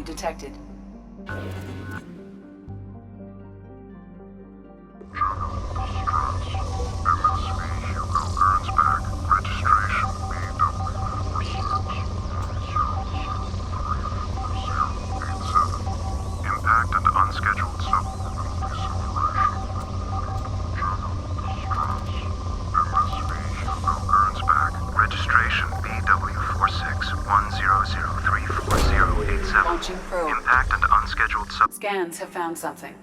anomaly detected. Impact and unscheduled registration BW4610034087. Launching probe. Impact and unscheduled Scans have found something.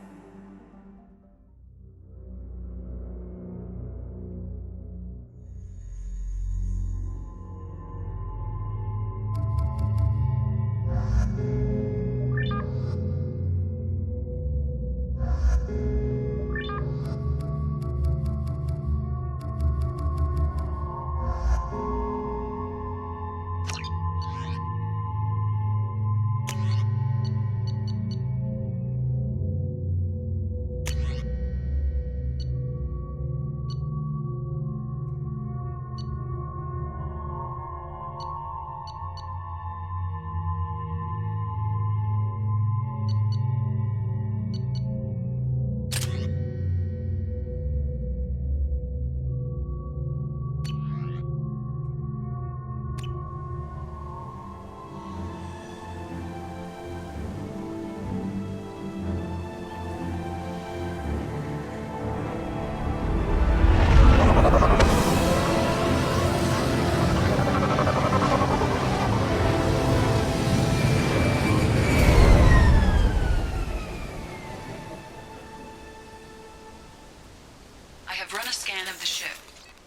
I have run a scan of the ship.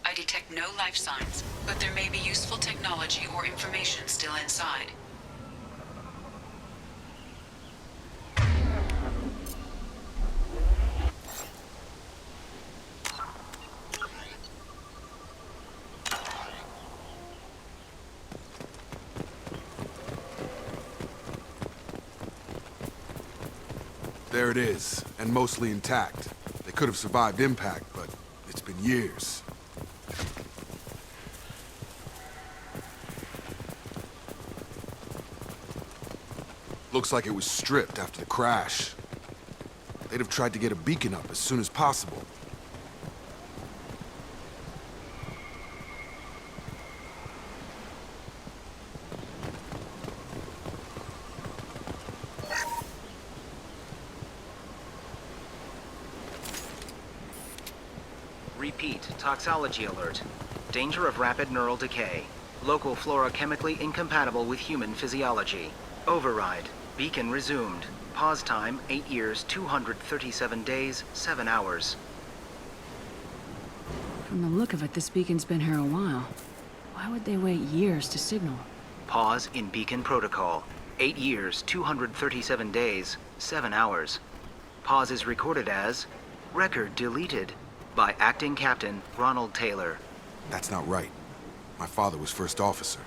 I detect no life signs, but there may be useful technology or information still inside. There it is, and mostly intact. They could have survived impact, but it's been years. Looks like it was stripped after the crash. They'd have tried to get a beacon up as soon as possible. Repeat, toxology alert. Danger of rapid neural decay. Local flora chemically incompatible with human physiology. Override. Beacon resumed. Pause time, 8 years, 237 days, 7 hours. From the look of it, this beacon's been here a while. Why would they wait years to signal? Pause in beacon protocol. 8 years, 237 days, 7 hours. Pause is recorded as record deleted by Acting Captain Ronald Taylor. That's not right. My father was first officer.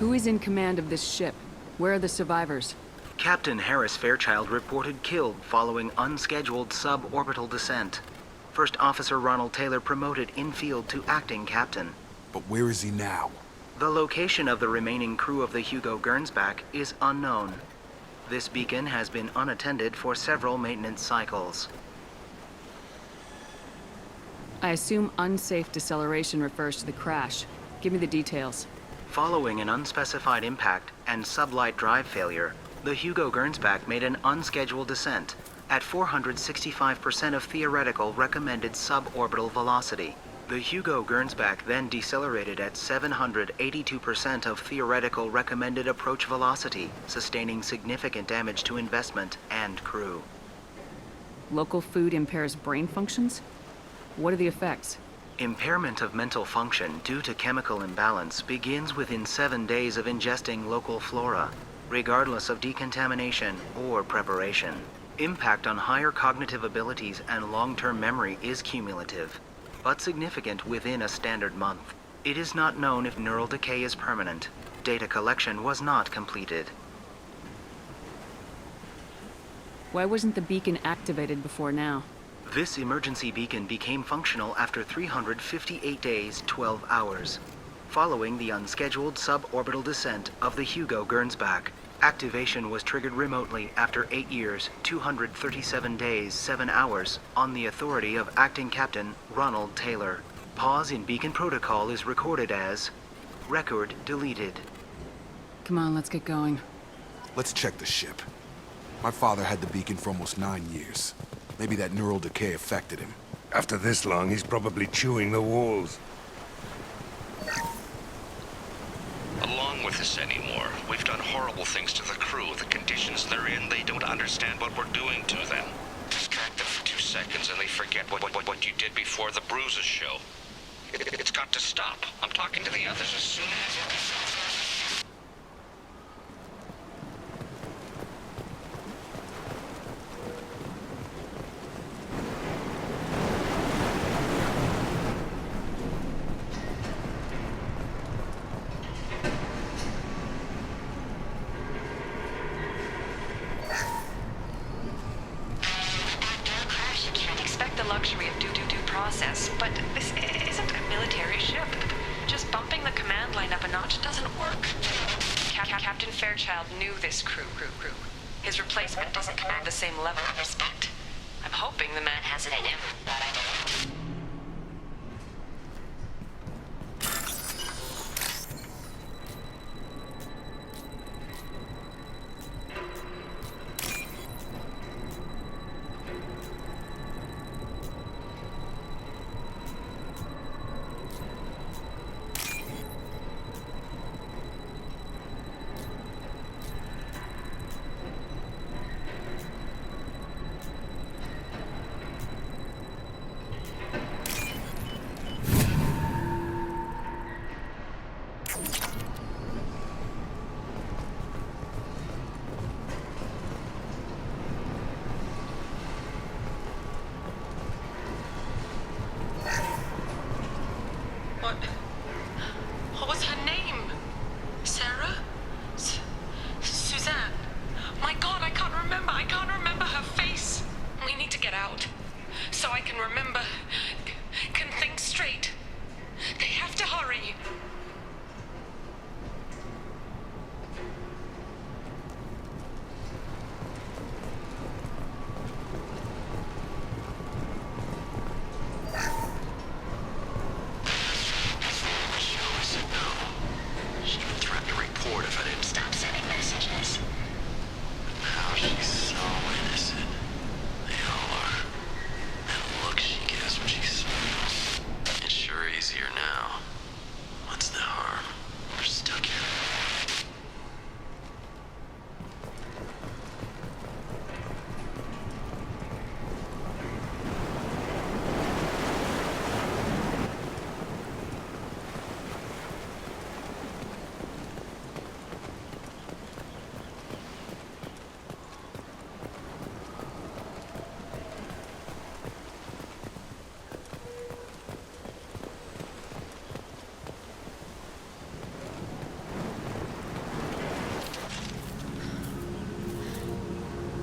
Who is in command of this ship? Where are the survivors? Captain Harris Fairchild reported killed following unscheduled suborbital descent. First Officer Ronald Taylor promoted in-field to acting captain. But where is he now? The location of the remaining crew of the Hugo Gernsback is unknown. This beacon has been unattended for several maintenance cycles. I assume unsafe deceleration refers to the crash. Give me the details. Following an unspecified impact and sublight drive failure, the Hugo Gernsback made an unscheduled descent at 465% of theoretical recommended suborbital velocity. The Hugo Gernsback then decelerated at 782% of theoretical recommended approach velocity, sustaining significant damage to investment and crew. Local food impairs brain functions? What are the effects? Impairment of mental function due to chemical imbalance begins within 7 days of ingesting local flora, regardless of decontamination or preparation. Impact on higher cognitive abilities and long-term memory is cumulative, but significant within a standard month. It is not known if neural decay is permanent. Data collection was not completed. Why wasn't the beacon activated before now? This emergency beacon became functional after 358 days, 12 hours, following the unscheduled suborbital descent of the Hugo Gernsback. Activation was triggered remotely after 8 years, 237 days, 7 hours, on the authority of Acting Captain Ronald Taylor. Pause in beacon protocol is recorded as record deleted. Come on, let's get going. Let's check the ship. My father had the beacon for almost 9 years. Maybe that neural decay affected him. After this long, he's probably chewing the walls. Along with this anymore. We've done horrible things to the crew. The conditions they're in, they don't understand what we're doing to them. Distract them for 2 seconds and they forget what you did before the bruises show. It's got to stop. I'm talking to the others as soon as... luxury of due process, but this isn't a military ship. Just bumping the command line up a notch doesn't work. Captain Fairchild knew this crew. His replacement doesn't command the same level of respect. I'm hoping the man has it in him, but I don't. What was her name? Sarah? Suzanne? My God, I can't remember her face. We need to get out. So I can remember, can think straight. They have to hurry.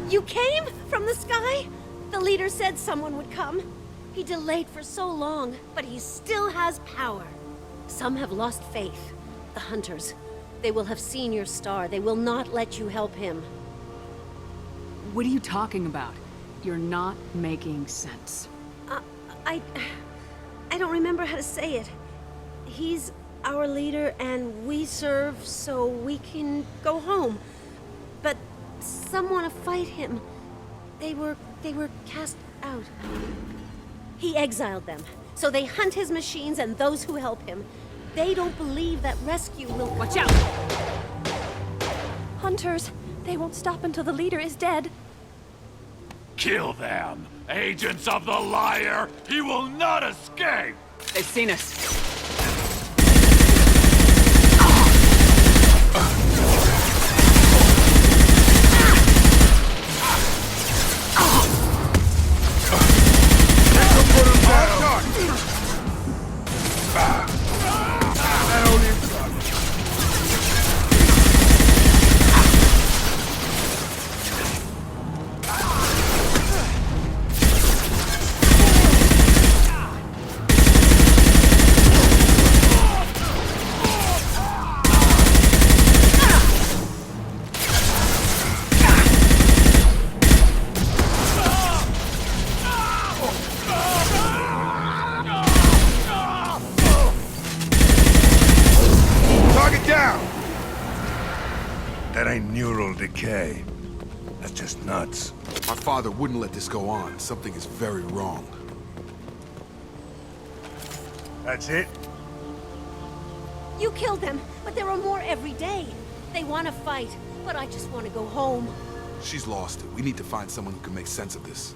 You came? From the sky? The leader said someone would come. He delayed for so long, but he still has power. Some have lost faith. The hunters. They will have seen your star. They will not let you help him. What are you talking about? You're not making sense. I don't remember how to say it. He's our leader and we serve so we can go home. But some want to fight him. They were cast out. He exiled them, so they hunt his machines and those who help him. They don't believe that rescue will... Watch out! Hunters, they won't stop until the leader is dead. Kill them! Agents of the liar! He will not escape! They've seen us. That ain't neural decay. That's just nuts. My father wouldn't let this go on. Something is very wrong. That's it? You killed them, but there are more every day. They want to fight, but I just want to go home. She's lost it. We need to find someone who can make sense of this.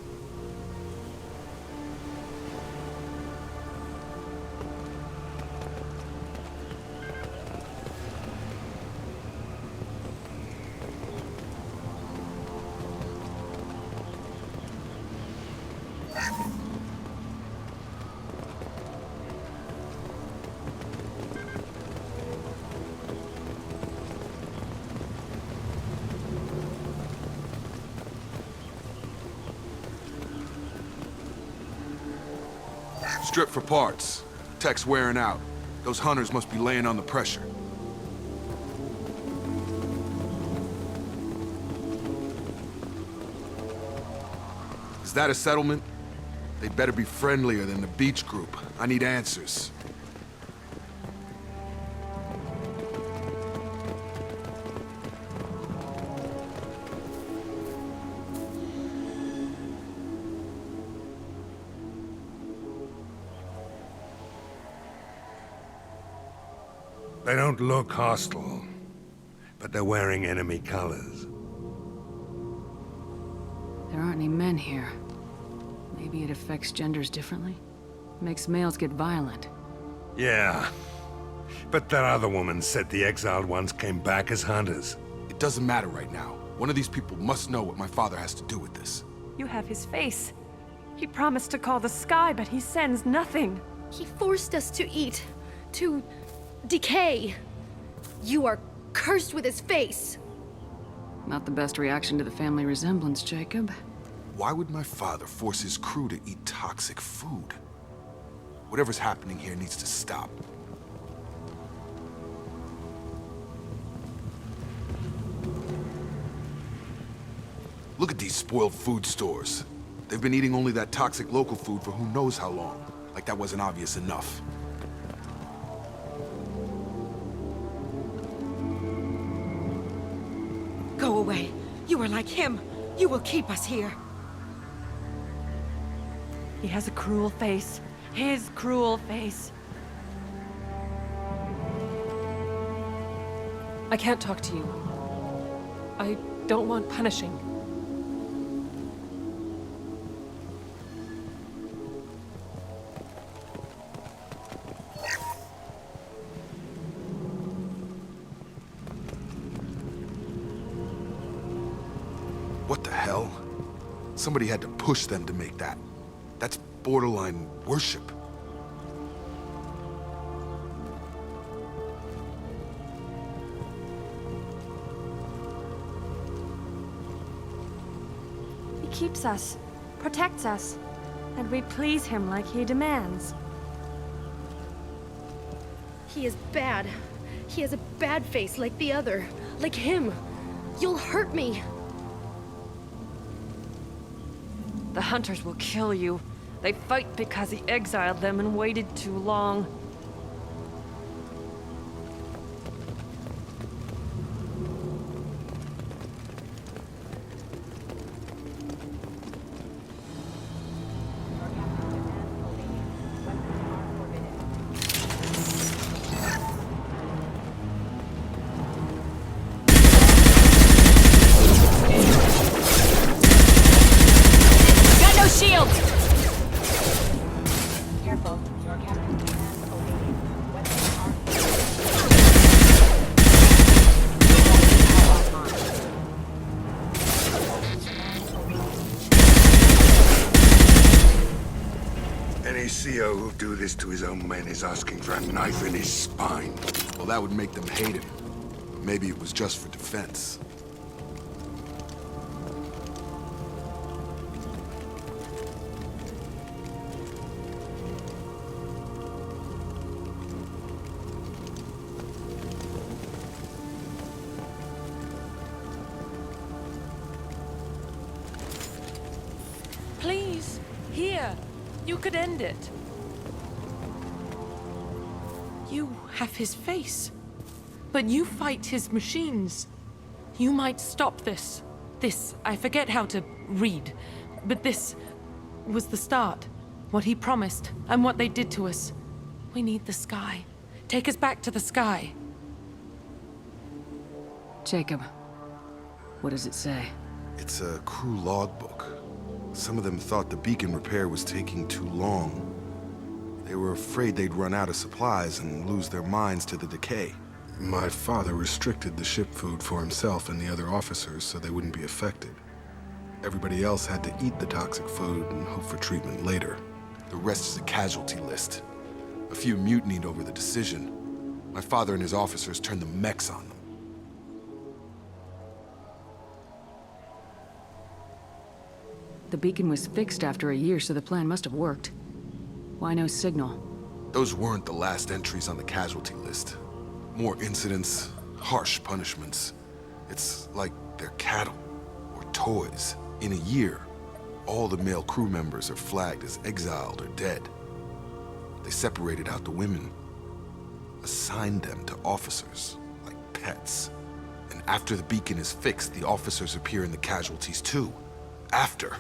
Strip for parts. Tech's wearing out. Those hunters must be laying on the pressure. Is that a settlement? They'd better be friendlier than the beach group. I need answers. They don't look hostile, but they're wearing enemy colors. There aren't any men here. Maybe it affects genders differently? Makes males get violent. Yeah, but that other woman said the exiled ones came back as hunters. It doesn't matter right now. One of these people must know what my father has to do with this. You have his face. He promised to call the sky, but he sends nothing. He forced us to eat, to decay. You are cursed with his face. Not the best reaction to the family resemblance, Jacob. Why would my father force his crew to eat toxic food? Whatever's happening here needs to stop. Look at these spoiled food stores. They've been eating only that toxic local food for who knows how long. Like that wasn't obvious enough. Go away. You are like him. You will keep us here. He has a cruel face. His cruel face. I can't talk to you. I don't want punishing. What the hell? Somebody had to push them to make that. That's borderline worship. He keeps us, protects us, and we please him like he demands. He is bad. He has a bad face like the other. Like him. You'll hurt me. The hunters will kill you. They fight because he exiled them and waited too long. Got no shields! Careful, your captain commands obeying. Weapons are Any CO who'd do this to his own men is asking for a knife in his spine. Well, that would make them hate him. But maybe it was just for defense. Please, here. You could end it. You have his face, but you fight his machines. You might stop this. This, I forget how to read, but this was the start. What he promised, and what they did to us. We need the sky. Take us back to the sky. Jacob, what does it say? It's a crew logbook. Some of them thought the beacon repair was taking too long. They were afraid they'd run out of supplies and lose their minds to the decay. My father restricted the ship food for himself and the other officers so they wouldn't be affected. Everybody else had to eat the toxic food and hope for treatment later. The rest is a casualty list. A few mutinied over the decision. My father and his officers turned the mechs on them. The beacon was fixed after a year, so the plan must have worked. Why no signal? Those weren't the last entries on the casualty list. More incidents, harsh punishments. It's like they're cattle or toys. In a year, all the male crew members are flagged as exiled or dead. They separated out the women, assigned them to officers, like pets. And after the beacon is fixed, the officers appear in the casualties too. After.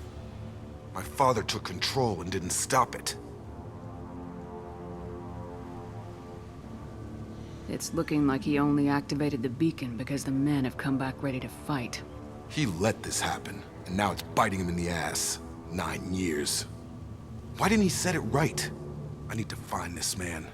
My father took control and didn't stop it. It's looking like he only activated the beacon because the men have come back ready to fight. He let this happen, and now it's biting him in the ass. 9 years. Why didn't he set it right? I need to find this man.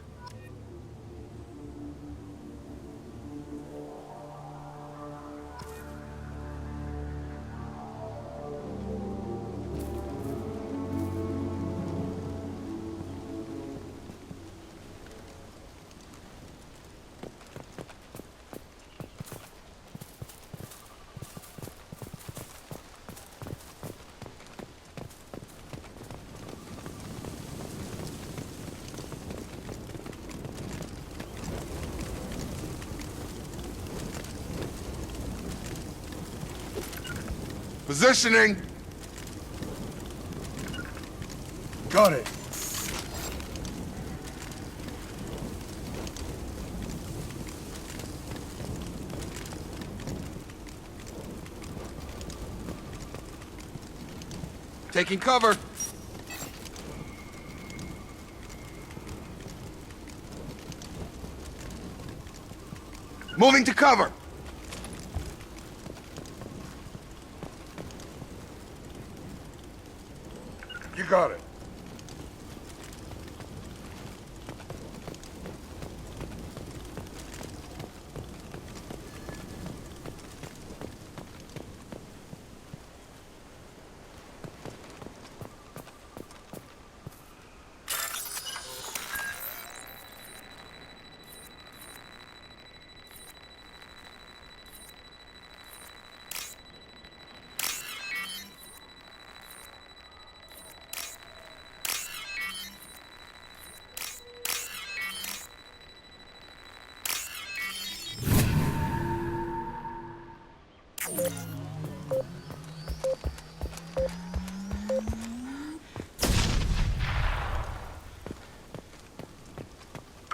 Positioning! Got it. Taking cover. Moving to cover. You got it.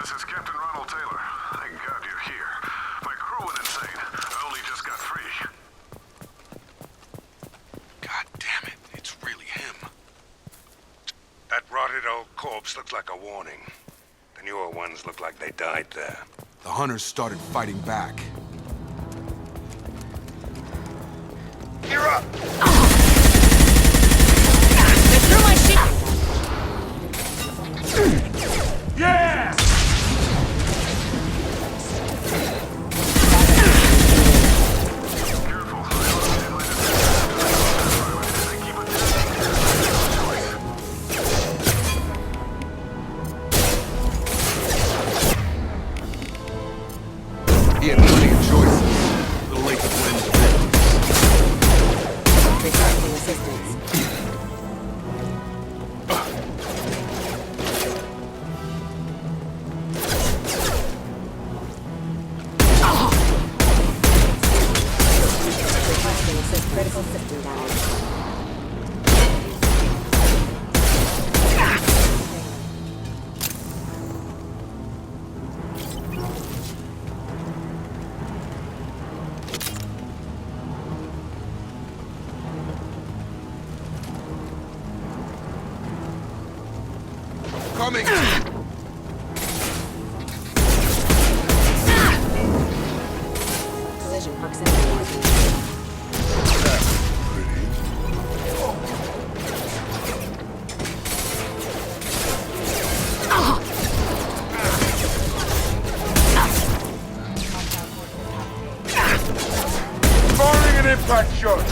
This is Captain Ronald Taylor. Thank God you're here. My crew went insane. I only just got free. God damn it, it's really him. That rotted old corpse looks like a warning. The newer ones look like they died there. The hunters started fighting back. You're up! They threw my ship! Yeah! He had plenty of choices. A little late to blame the victims. Coming! Collision proximity marking. Firing an impact shot!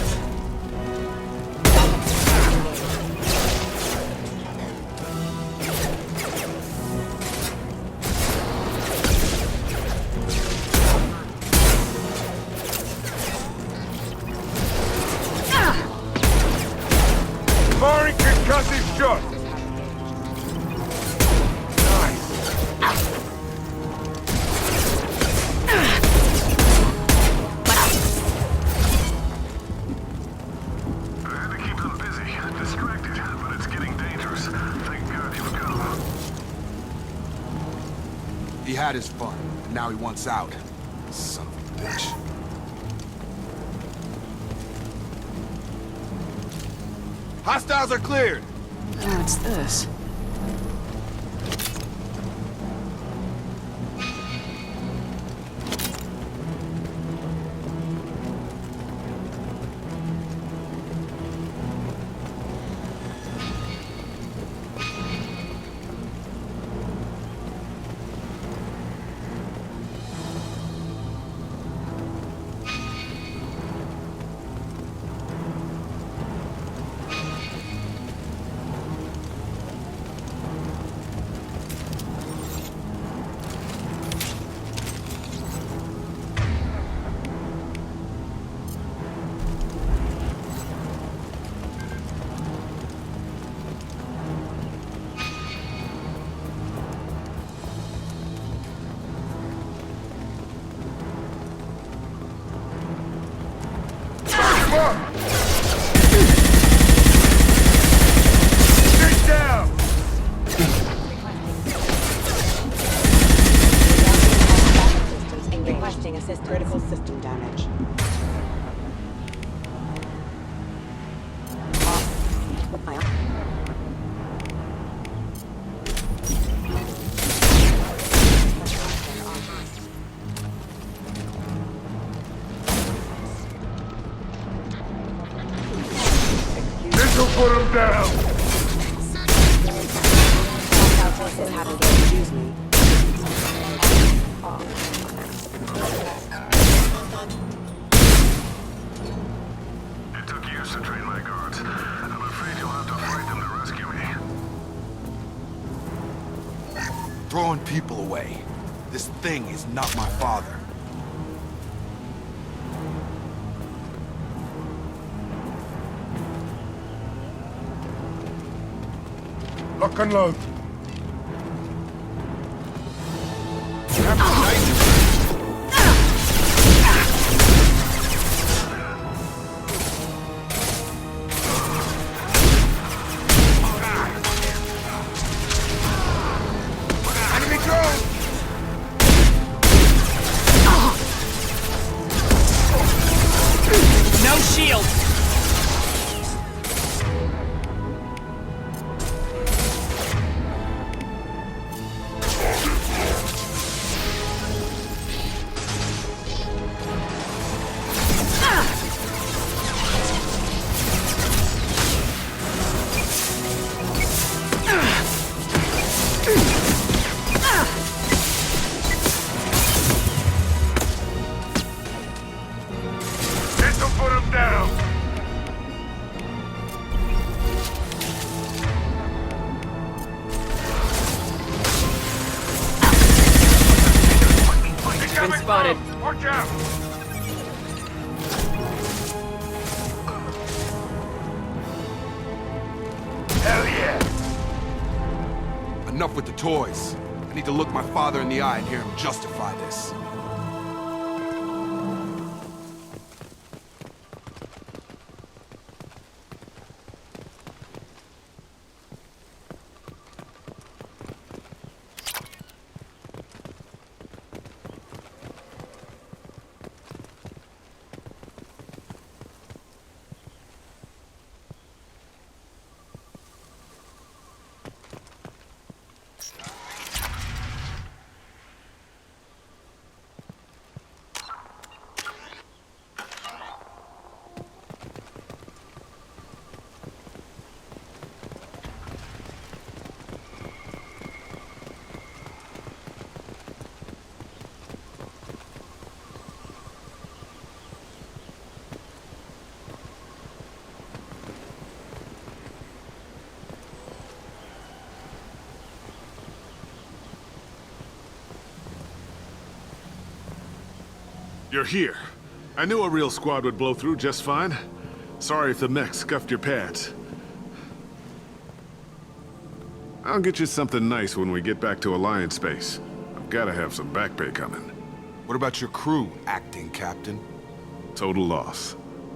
Firing concussive shot! I had to keep them busy, distracted, but it's getting dangerous. Thank God you've come. He had his fun, and now he wants out. Son of a bitch. Hostiles are cleared! What's this? Get down! Systems requesting assist. Critical system damage. This'll put him down! Hostile forces have engaged. Use me. It took years to train my guards. I'm afraid you'll have to fight them to rescue me. Throwing people away. This thing is not my father. Lock and load. Enemy drone! No shield! This'll put him down! Been spotted. Watch out! Hell yeah! Enough with the toys. I need to look my father in the eye and hear him justify this. You're here. I knew a real squad would blow through just fine. Sorry if the mech scuffed your pads. I'll get you something nice when we get back to Alliance space. I've gotta have some back pay coming. What about your crew, acting captain? Total loss.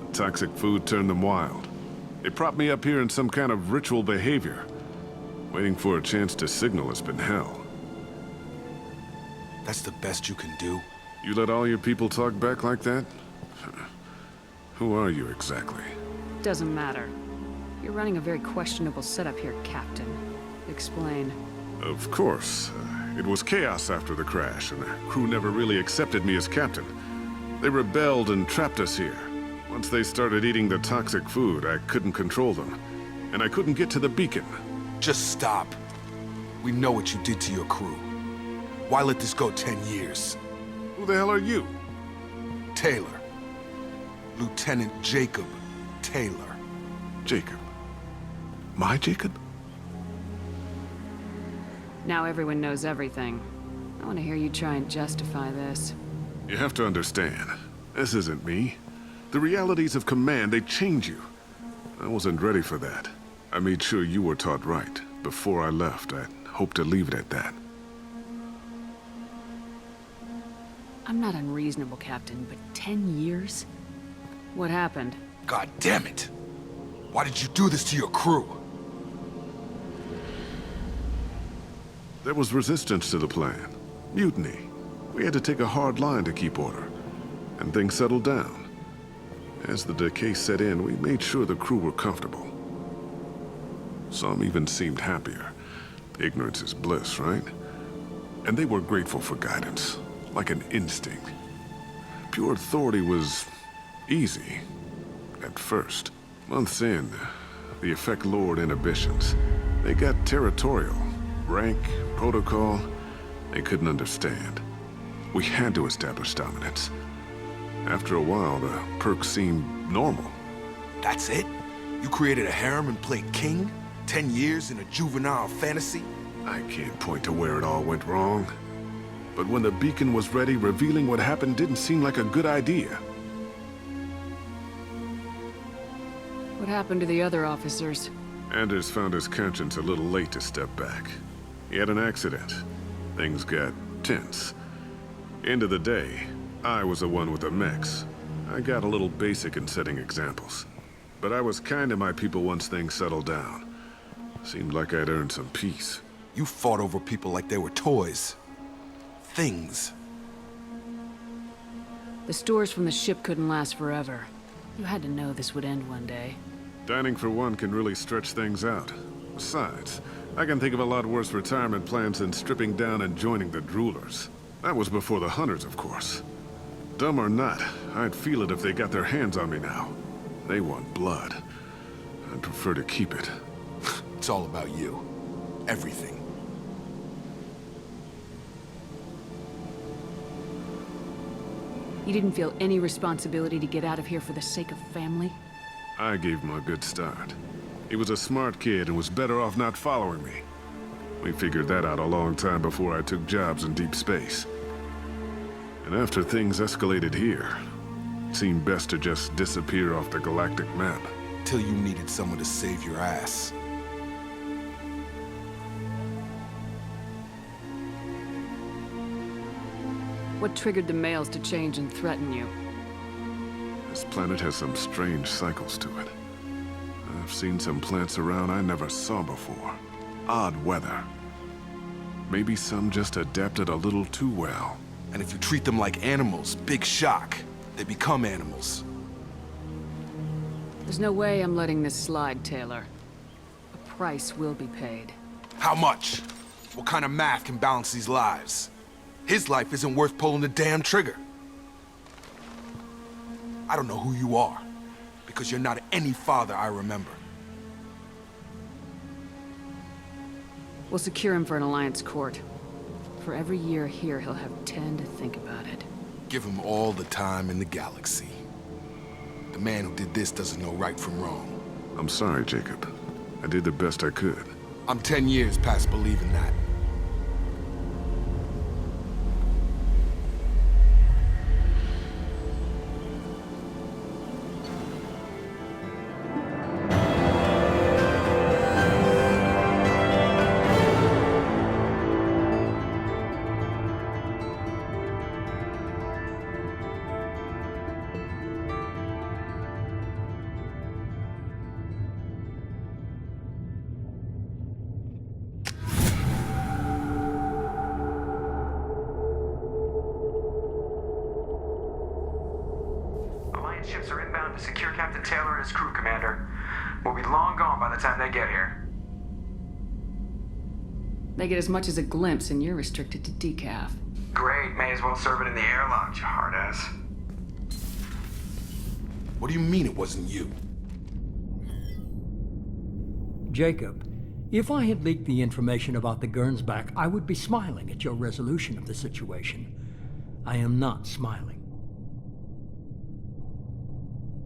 The toxic food turned them wild. They propped me up here in some kind of ritual behavior. Waiting for a chance to signal has been hell. That's the best you can do? You let all your people talk back like that? Who are you exactly? Doesn't matter. You're running a very questionable setup here, Captain. Explain. Of course. It was chaos after the crash, and the crew never really accepted me as captain. They rebelled and trapped us here. Once they started eating the toxic food, I couldn't control them. And I couldn't get to the beacon. Just stop. We know what you did to your crew. Why let this go 10 years? Who the hell are you? Taylor. Lieutenant Jacob Taylor. Jacob. My Jacob? Now everyone knows everything. I want to hear you try and justify this. You have to understand, this isn't me. The realities of command, they change you. I wasn't ready for that. I made sure you were taught right. Before I left, I hoped to leave it at that. I'm not unreasonable, Captain, but 10 years? What happened? God damn it! Why did you do this to your crew? There was resistance to the plan. Mutiny. We had to take a hard line to keep order. And things settled down. As the decay set in, we made sure the crew were comfortable. Some even seemed happier. Ignorance is bliss, right? And they were grateful for guidance, like an instinct. Pure authority was easy, at first. Months in, the effect lowered inhibitions. They got territorial. Rank, protocol, they couldn't understand. We had to establish dominance. After a while, the perks seemed normal. That's it? You created a harem and played king? 10 years in a juvenile fantasy? I can't point to where it all went wrong. But when the beacon was ready, revealing what happened didn't seem like a good idea. What happened to the other officers? Anders found his conscience a little late to step back. He had an accident. Things got tense. End of the day, I was the one with the mechs. I got a little basic in setting examples. But I was kind to my people once things settled down. Seemed like I'd earned some peace. You fought over people like they were toys. Things. The stores from the ship couldn't last forever. You had to know this would end one day. Dining for one can really stretch things out. Besides, I can think of a lot worse retirement plans than stripping down and joining the droolers. That was before the hunters, of course. Dumb or not, I'd feel it if they got their hands on me now. They want blood. I'd prefer to keep it. It's all about you. Everything. You didn't feel any responsibility to get out of here for the sake of family? I gave him a good start. He was a smart kid and was better off not following me. We figured that out a long time before I took jobs in deep space. And after things escalated here, it seemed best to just disappear off the galactic map. Till you needed someone to save your ass. What triggered the males to change and threaten you? This planet has some strange cycles to it. I've seen some plants around I never saw before. Odd weather. Maybe some just adapted a little too well. And if you treat them like animals, big shock. They become animals. There's no way I'm letting this slide, Taylor. A price will be paid. How much? What kind of math can balance these lives? His life isn't worth pulling the damn trigger. I don't know who you are, because you're not any father I remember. We'll secure him for an Alliance court. For every year here, he'll have 10 to think about it. Give him all the time in the galaxy. The man who did this doesn't know right from wrong. I'm sorry, Jacob. I did the best I could. I'm 10 years past believing that. ships are inbound to secure Captain Taylor and his crew, Commander. We'll be long gone by the time they get here. They get as much as a glimpse, and you're restricted to decaf. Great, may as well serve it in the airlock, you hard ass. What do you mean it wasn't you? Jacob, if I had leaked the information about the Gernsback, I would be smiling at your resolution of the situation. I am not smiling.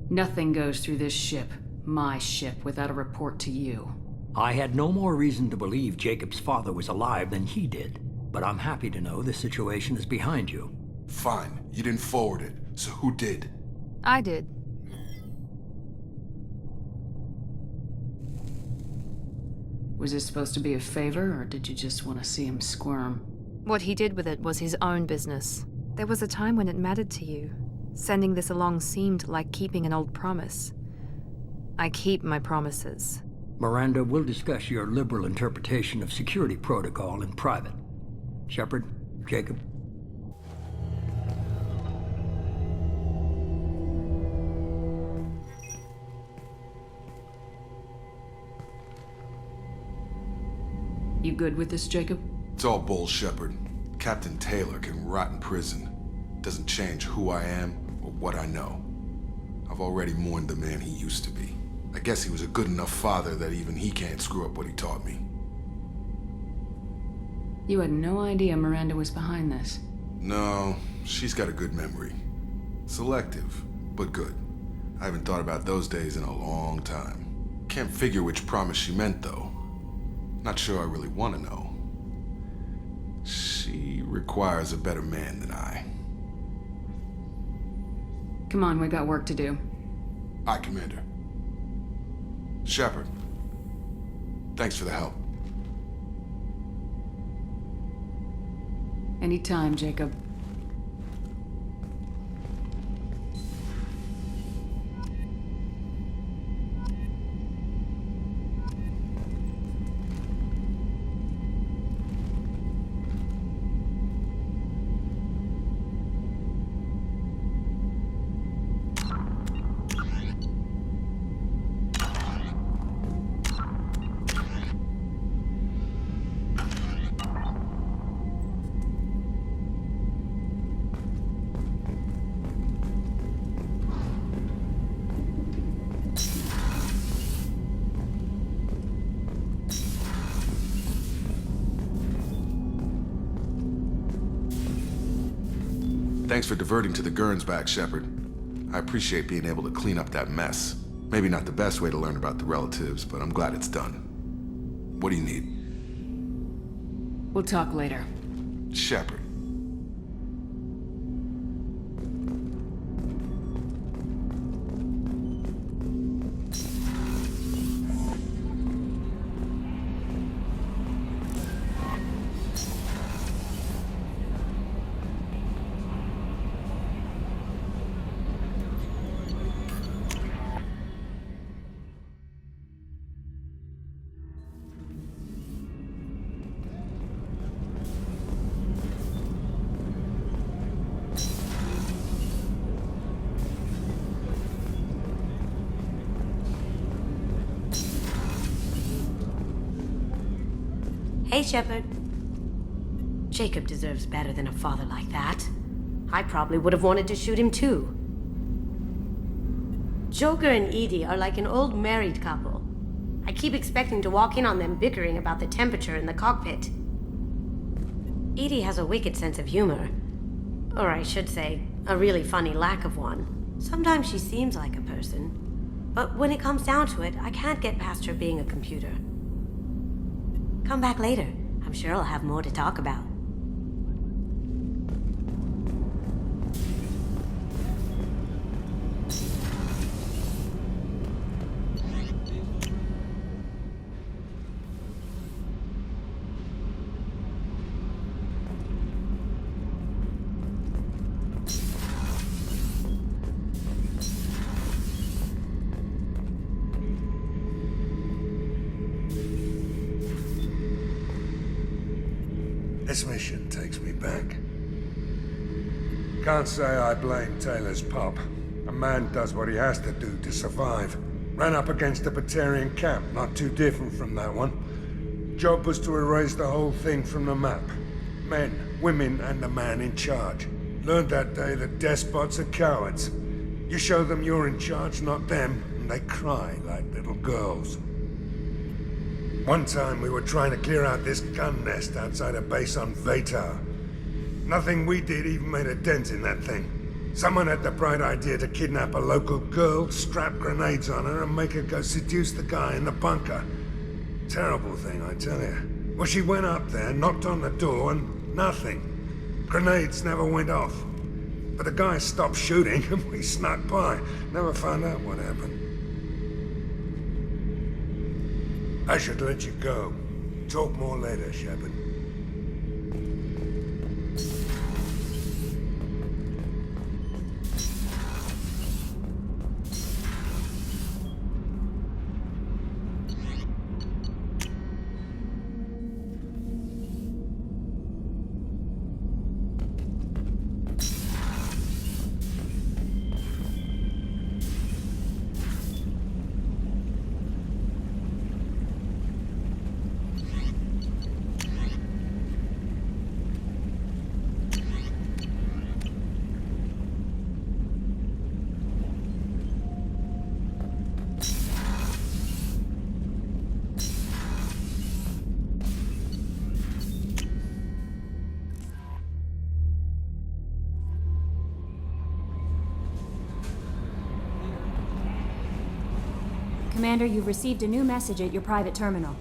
Nothing goes through this ship, my ship, without a report to you. I had no more reason to believe Jacob's father was alive than he did, but I'm happy to know the situation is behind you. Fine, you didn't forward it, so who did? I did. Was this supposed to be a favor, or did you just want to see him squirm? What he did with it was his own business. There was a time when it mattered to you. Sending this along seemed like keeping an old promise. I keep my promises. Miranda, we'll discuss your liberal interpretation of security protocol in private. Shepard, Jacob. You good with this, Jacob? It's all bull, Shepard. Captain Taylor can rot in prison. Doesn't change who I am or what I know. I've already mourned the man he used to be. I guess he was a good enough father that even he can't screw up what he taught me. You had no idea Miranda was behind this. No, she's got a good memory. Selective, but good. I haven't thought about those days in a long time. Can't figure which promise she meant, though. Not sure I really want to know. She requires a better man than I. Come on, we got work to do. Aye, Commander. Shepard, thanks for the help. Anytime, Jacob. Thanks for diverting to the Gernsback, Shepard. I appreciate being able to clean up that mess. Maybe not the best way to learn about the relatives, but I'm glad it's done. What do you need? We'll talk later. Shepard. Hey, Shepard. Jacob deserves better than a father like that. I probably would have wanted to shoot him too. Joker and Edie are like an old married couple. I keep expecting to walk in on them bickering about the temperature in the cockpit. Edie has a wicked sense of humor. Or I should say, a really funny lack of one. Sometimes she seems like a person. But when it comes down to it, I can't get past her being a computer. Come back later. I'm sure I'll have more to talk about. This mission takes me back. Can't say I blame Taylor's pup. A man does what he has to do to survive. Ran up against a Batarian camp, not too different from that one. Job was to erase the whole thing from the map. Men, women, and the man in charge. Learned that day that despots are cowards. You show them you're in charge, not them, and they cry like little girls. One time we were trying to clear out this gun nest outside a base on Vatar. Nothing we did even made a dent in that thing. Someone had the bright idea to kidnap a local girl, strap grenades on her, and make her go seduce the guy in the bunker. Terrible thing, I tell you. Well, she went up there, knocked on the door, and nothing. Grenades never went off. But the guy stopped shooting, and we snuck by. Never found out what happened. I should let you go. Talk more later, Shepard. Commander, you've received a new message at your private terminal.